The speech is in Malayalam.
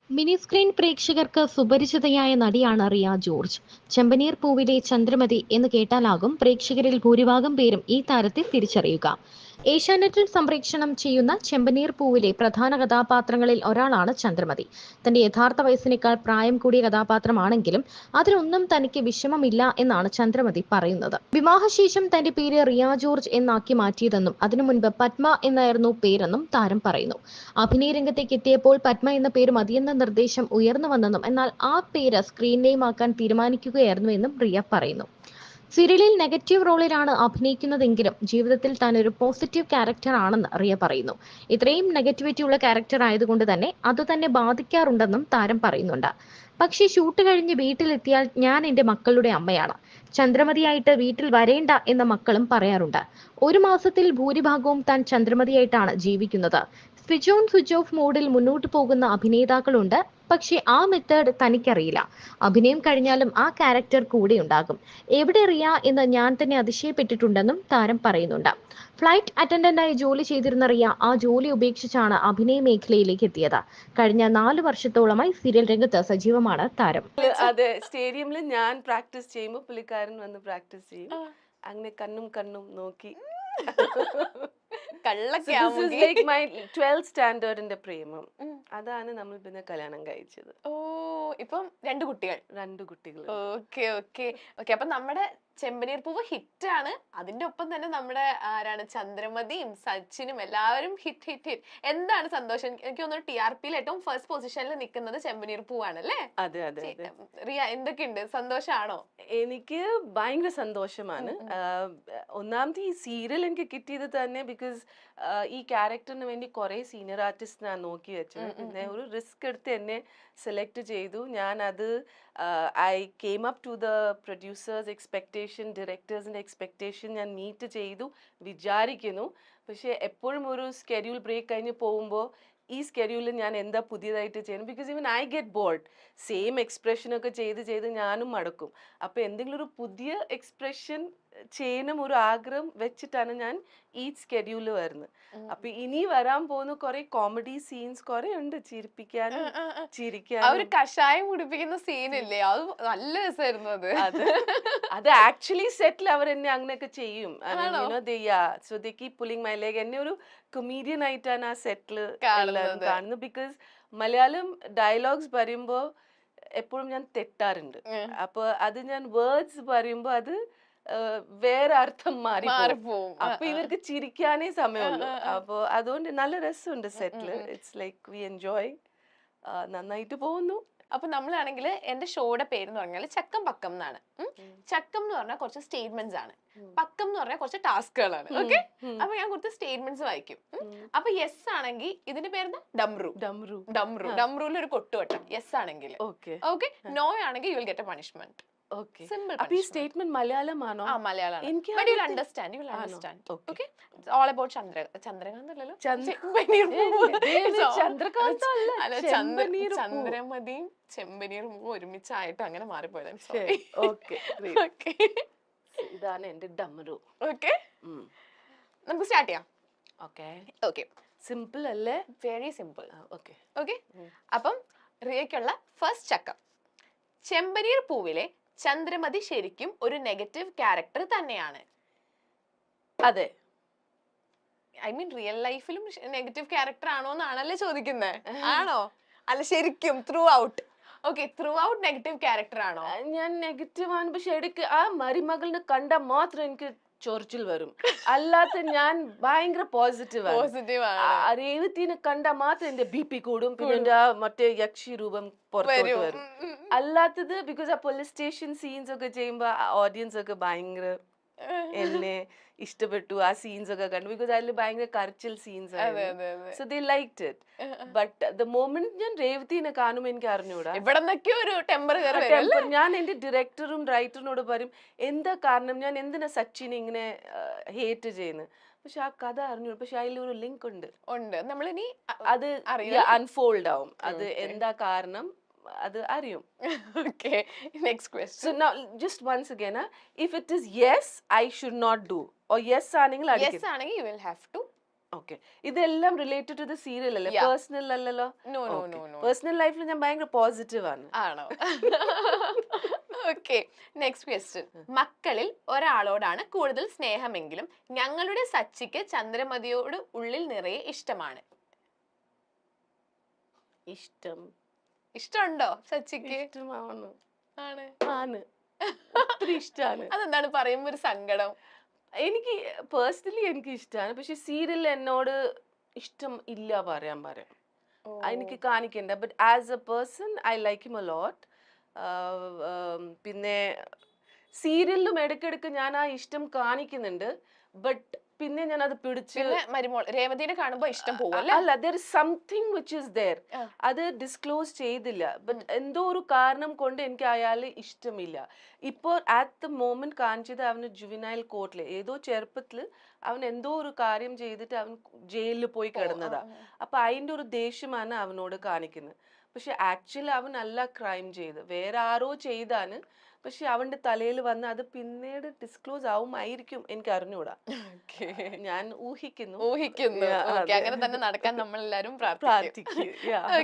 മിനി സ്ക്രീൻ പ്രേക്ഷകർക്ക് സുപരിചിതയായ നടിയാണ് റിയ ജോർജ്. ചെമ്പനീർ പൂവിലെ ചന്ദ്രമതി എന്ന് കേട്ടാലാകും പ്രേക്ഷകരിൽ ഭൂരിഭാഗം പേരും ഈ താരത്തെ തിരിച്ചറിയുക. ഏഷ്യാനെറ്റിൽ സംപ്രേഷണം ചെയ്യുന്ന ചെമ്പനീർ പൂവിലെ പ്രധാന കഥാപാത്രങ്ങളിൽ ഒരാളാണ് ചന്ദ്രമതി. തന്റെ യഥാർത്ഥ വയസ്സിനേക്കാൾ പ്രായം കൂടിയ കഥാപാത്രമാണെങ്കിലും അതിനൊന്നും തനിക്ക് വിഷമമില്ല എന്നാണ് ചന്ദ്രമതി പറയുന്നത്. വിവാഹശേഷം തന്റെ പേര് റിയ ജോർജ് എന്നാക്കി മാറ്റിയതെന്നും അതിനു മുൻപ് പത്മ എന്നായിരുന്നു പേരെന്നും താരം പറയുന്നു. അഭിനയ രംഗത്തേക്ക് എത്തിയപ്പോൾ പത്മ എന്ന പേര് മതിയെന്ന നിർദ്ദേശം ഉയർന്നു വന്നെന്നും എന്നാൽ ആ പേര് സ്ക്രീൻ നെയിം ആക്കാൻ തീരുമാനിക്കുകയായിരുന്നുവെന്നും റിയ പറയുന്നു. സീരിയലിൽ നെഗറ്റീവ് റോളിലാണ് അഭിനയിക്കുന്നതെങ്കിലും ജീവിതത്തിൽ താൻ ഒരു പോസിറ്റീവ് ക്യാരക്ടർ ആണെന്ന് റിയ പറയുന്നു. ഇത്രയും നെഗറ്റിവിറ്റി ഉള്ള ക്യാരക്ടർ ആയതുകൊണ്ട് തന്നെ അത് തന്നെ ബാധിക്കാറുണ്ടെന്നും താരം പറയുന്നുണ്ട്. പക്ഷേ ഷൂട്ട് കഴിഞ്ഞ് വീട്ടിലെത്തിയാൽ ഞാൻ എൻ്റെ മക്കളുടെ അമ്മയാണ്. ചന്ദ്രമതിയായിട്ട് വീട്ടിൽ വരേണ്ട എന്ന മക്കളും പറയാറുണ്ട്. ഒരു മാസത്തിൽ ഭൂരിഭാഗവും താൻ ചന്ദ്രമതിയായിട്ടാണ് ജീവിക്കുന്നത്. സ്വിച്ച് ഓൺ സ്വിച്ച് ഓഫ് മോഡിൽ മുന്നോട്ട് പോകുന്ന അഭിനേതാക്കളുണ്ട്. പക്ഷേ ആ മെത്തേഡ് തനിക്കറിയില്ല. അഭിനയം കഴിഞ്ഞാലും ആ ക്യാരക്ടർ കൂടെ ഉണ്ടാകും. എവിടെ റിയ എന്ന് ഞാൻ തന്നെ അതിശയപ്പെട്ടിട്ടുണ്ടെന്നും താരം പറയുന്നുണ്ട്. ഫ്ലൈറ്റ് അറ്റൻഡന്റായി ജോലി ചെയ്തിരുന്ന റിയ ആ ജോലി ഉപേക്ഷിച്ചാണ് അഭിനയ മേഖലയിലേക്ക് എത്തിയത്. കഴിഞ്ഞ 4 വർഷത്തോളമായി സീരിയൽ രംഗത്ത് സജീവമാണ് താരം. അതെ, സ്റ്റേഡിയമിൽ ഞാൻ പ്രാക്ടീസ് ചെയ്യുമ്പോൾ പുള്ളിക്കാരൻ വന്ന് പ്രാക്ടീസ് ചെയ്യും. അങ്ങനെ കണ്ണും കണ്ണും നോക്കി. ലൈക്ക് മൈ 12th സ്റ്റാൻഡേർഡിന്റെ പ്രേമം. അതാണ് നമ്മൾ പിന്നെ കല്യാണം കഴിച്ചത്. ഓ, ഇപ്പം രണ്ട് കുട്ടികൾ. Okay okay okay. അപ്പൊ നമ്മുടെ ചെമ്പനീർ പൂവ് ഹിറ്റ് ആണ്. അതിന്റെ ഒപ്പം തന്നെ നമ്മുടെ ആരാണ് ചന്ദ്രമതിയും സച്ചിനും എല്ലാവരും ഹിറ്റ് ഹിറ്റ് ഹിറ്റ്. എന്താണ് സന്തോഷം? എനിക്ക് തോന്നുന്നു TRPയിൽ ഏറ്റവും ഫസ്റ്റ് പൊസിഷനിൽ നിൽക്കുന്നത് ചെമ്പനീർ പൂവാണ് അല്ലേ? അതെ അതെ. റിയ, എന്തൊക്കെയുണ്ട്? സന്തോഷാണോ? എനിക്ക് ഭയങ്കര സന്തോഷമാണ്. ഒന്നാമത് ഈ സീരിയൽ എനിക്ക് കിട്ടിയത് തന്നെ ബിക്കോസ് ഈ ക്യാരക്ടറിന് വേണ്ടി കുറെ സീനിയർ ആർട്ടിസ്റ്റ് ഞാൻ നോക്കി വെച്ചത്. പിന്നെ ഒരു റിസ്ക് എടുത്ത് എന്നെ സെലക്ട് ചെയ്തു. ഞാൻ അത് I came up to the producers expectation, ഡയറക്ടേഴ്സിന്റെ എക്സ്പെക്ടേഷൻ ഞാൻ മീറ്റ് ചെയ്തു വിചാരിക്കുന്നു. പക്ഷെ എപ്പോഴും ഒരു സ്കെഡ്യൂൾ ബ്രേക്ക് കഴിഞ്ഞ് പോകുമ്പോൾ ഈ സ്കെഡ്യൂളിൽ ഞാൻ എന്താ പുതിയതായിട്ട് ചെയ്യണം? Because even I get bored. Same എക്സ്പ്രഷനൊക്കെ ചെയ്ത് ഞാനും മടുക്കും. അപ്പോൾ എന്തെങ്കിലും ഒരു പുതിയ എക്സ്പ്രഷൻ ചെയ്യണം ഒരു ആഗ്രഹം വെച്ചിട്ടാണ് ഞാൻ ഈ സ്കെഡ്യൂളിൽ വരുന്നത്. അപ്പൊ ഇനി വരാൻ പോകുന്ന കുറെ കോമഡി സീൻസ് കുറെ ഉണ്ട്, ചിരിപ്പിക്കാനും ചിരിക്കാനും. ഒരു കഷായം കുടിപ്പിക്കുന്ന സീനില്ലേ, അത് നല്ല രസമായിരുന്നു. അത് ആക്ച്വലി സെറ്റിൽ അവർ എന്നെ അങ്ങനെയൊക്കെ ചെയ്യും. So they keep pulling my leg. എന്നെ ഒരു കൊമീഡിയൻ ആയിട്ടാണ് ആ സെറ്റിൽ കാണുന്നത്. ബിക്കോസ് മലയാളം ഡയലോഗ്സ് പറയുമ്പോ എപ്പോഴും ഞാൻ തെറ്റാറുണ്ട്. അപ്പൊ അത് ഞാൻ വേർഡ്സ് പറയുമ്പോ അത് വേറെ അർത്ഥം മാറിപ്പോവും. അപ്പൊ ഇവർക്ക് ചിരിക്കാനേ സമയമുള്ളൂ. അപ്പൊ അതുകൊണ്ട് നല്ല രസമുണ്ട് സെറ്റില്. It's like we enjoy. നന്നായിട്ട് പോകുന്നു. അപ്പൊ നമ്മളാണെങ്കിൽ എന്റെ ഷോയുടെ പേര് എന്ന് പറഞ്ഞാൽ ചക്കം പക്കം എന്നാണ്. ചക്കം എന്ന് പറഞ്ഞാൽ കുറച്ച് സ്റ്റേറ്റ്മെന്റ്സ് ആണ്, പക്കം എന്ന് പറഞ്ഞാൽ കുറച്ച് ടാസ്കുകളാണ്. ഓക്കെ, അപ്പൊ ഞാൻ കുറച്ച് സ്റ്റേറ്റ്മെന്റ്സ് വായിക്കും. അപ്പൊ യെസ് ആണെങ്കിൽ ഇതിന്റെ പേര് ഡംറു. ഡംറുവിൽ ഒരു കൊട്ടുവട്ടം യെസ് ആണെങ്കിൽ. ഓക്കെ, നോ ആണെങ്കിൽ you will get A punishment. Simple. അപ്പൊ ഈ സ്റ്റേറ്റ്മെന്റ് മലയാളമാണോ? മലയാളമാണ്. But you'll understand. Okay? It's all about Chandrakant അല്ലല്ലോ, ചന്ദ്രമതിയും ചെമ്പനീർ പൂവും ഒരുമിച്ചായിട്ട് അങ്ങനെ മാറിപ്പോയതാണ്. ഇതാണ് എന്റെ ഡമരു. ഓക്കെ, നമുക്ക് സ്റ്റാർട്ട് ചെയ്യാം. ഓക്കെ, സിമ്പിൾ അല്ലേ? Very simple. ഓക്കെ, അപ്പം റിയയ്ക്കുള്ള ഫസ്റ്റ് ചക്കം. ചെമ്പനീർ പൂവിലെ ചന്ദ്രമതി ശരിക്കും ഒരു നെഗറ്റീവ് ക്യാരക്ടർ തന്നെയാണ്. അതെ. ഐ മീൻ റിയൽ ലൈഫിലും നെഗറ്റീവ് ക്യാരക്ടർ ആണോ എന്നാണല്ലേ ചോദിക്കുന്നത്? ആണോ? അല്ല, ശരിക്കും throughout? Okay, throughout negative character ആണോ? ഞാൻ നെഗറ്റീവ് ആണ്. പക്ഷെ ഇടയ്ക്ക് ആ മരുമകളിനെ കണ്ടാൽ മാത്രം എനിക്ക് ചൊറിച്ചിൽ വരും. അല്ലാത്ത ഞാൻ ഭയങ്കര പോസിറ്റീവ് ആണ്. രേവതിനെ കണ്ടാൽ മാത്രം എന്റെ BP കൂടും. പിന്നെ എന്റെ മറ്റേ യക്ഷി രൂപം പുറത്തോട്ട് വരും. അല്ലാത്തത് ബിക്കോസ് ആ പോലീസ് സ്റ്റേഷൻ സീൻസ് ഒക്കെ ചെയ്യുമ്പോ ഓഡിയൻസ് ഒക്കെ ഭയങ്കര എന്നെ ഇഷ്ടപ്പെട്ടു. ആ സീൻസ് ഒക്കെ കണ്ടു. ബിക്കോസ് അതിൽ ഭയങ്കര കരച്ചിൽ സീൻസ് ആയിരുന്നു. So they liked it. But the moment ഞാൻ രേവതിനെ കാണുമ്പോൾ എനിക്ക് അറിഞ്ഞൂടാ, ഞാൻ എന്റെ ഡയറക്ടറും റൈറ്ററിനോട് പറയും എന്താ കാരണം, ഞാൻ എന്തിനാ സച്ചിനെ ഇങ്ങനെ ഹേറ്റ് ചെയ്യുന്നത്. പക്ഷെ ആ കഥ അറിഞ്ഞു. പക്ഷെ അതിലൊരു ലിങ്ക് ഉണ്ട്. നമ്മളിനി അത് അൺഫോൾഡ് ആവും. അത് എന്താ കാരണം അത് അറിയും. Okay, next question. So now just once again, if it is yes I should not do or yes ആണെങ്കിൽ yes ആണെങ്കിൽ you will have to okay, ഇതെല്ലാം റിലേറ്റഡ് ടു ദ സീരിയൽ അല്ലേ, Yeah. പേഴ്സണൽ അല്ലല്ലോ? No no no no personal ലൈഫിൽ ഞാൻ ഭയങ്കര പോസിറ്റീവ് ആണ്. ആണോ? Okay, next question. മക്കളിൽ ഒരാളോടാണ് കൂടുതൽ സ്നേഹമെങ്കിലും ഞങ്ങളുടെ സച്ചിക്ക് ചന്ദ്രമതിയോട് ഉള്ളിൽ നിറയെ ഇഷ്ടമാണ്. ഇഷ്ടമുണ്ടോ സച്ചിക്ക്? ഇഷ്ടമാണ്. ആണ്. ആണ്. ഒത്തിരി ഇഷ്ടമാണ്. അതെന്താണ് പറയുമ്പോ ഒരു സങ്കടം? എനിക്ക് പേഴ്സണലി എനിക്ക് ഇഷ്ടമാണ്, പക്ഷെ സീരിയൽ എന്നോട് ഇഷ്ടം ഇല്ല പറയാം. എനിക്ക് കാണിക്കണ്ട. But as a person I like him a lot. പിന്നെ സീരിയലിലും ഇടയ്ക്കിടയ്ക്ക് ഞാൻ ആ ഇഷ്ടം കാണിക്കുന്നുണ്ട്. ബട്ട് പിന്നെ ഞാൻ അത് പിടിച്ച് പിന്നെ മരുമോൾ രേവതിനെ കാണുമ്പോ ഇഷ്ടം പോവല്ലേ? അല്ല, there is something which is there. അത് ഡിസ്ക്ലോസ് ചെയ്തില്ല. ബട്ട് എന്തോ ഒരു കാരണം കൊണ്ട് എനിക്ക് അയാളെ ഇഷ്ടമില്ല. ഇപ്പോൾ അറ്റ് ദ മോമെന്റ് കാണിച്ചത് അവന് ജുവനൈൽ കോർട്ടില് ഏതോ ചെറുപ്പത്തില് അവൻ എന്തോ ഒരു കാര്യം ചെയ്തിട്ട് അവൻ ജയിലിൽ പോയി കിടന്നതാ. അപ്പൊ അതിന്റെ ഒരു ദേഷ്യമാണ് അവനോട് കാണിക്കുന്നത്. പക്ഷെ ആക്ച്വലി അവൻ അല്ല ക്രൈം ചെയ്ത്, വേറെ ആരോ ചെയ്താണ്. പക്ഷെ അവന്റെ തലയിൽ വന്ന് അത് പിന്നീട് ഡിസ്ക്ലോസ് ആവുമായിരിക്കും, എനിക്ക് അറിഞ്ഞൂടാ. ഞാൻ ഊഹിക്കുന്നു. ഊഹിക്കുന്നു. Yeah, Okay, അതെ. അങ്ങനെ തന്നെ നടക്കാൻ നമ്മൾ എല്ലാരും പ്രാർത്ഥിക്കും. Yeah. പ്രാർത്ഥിക്കും.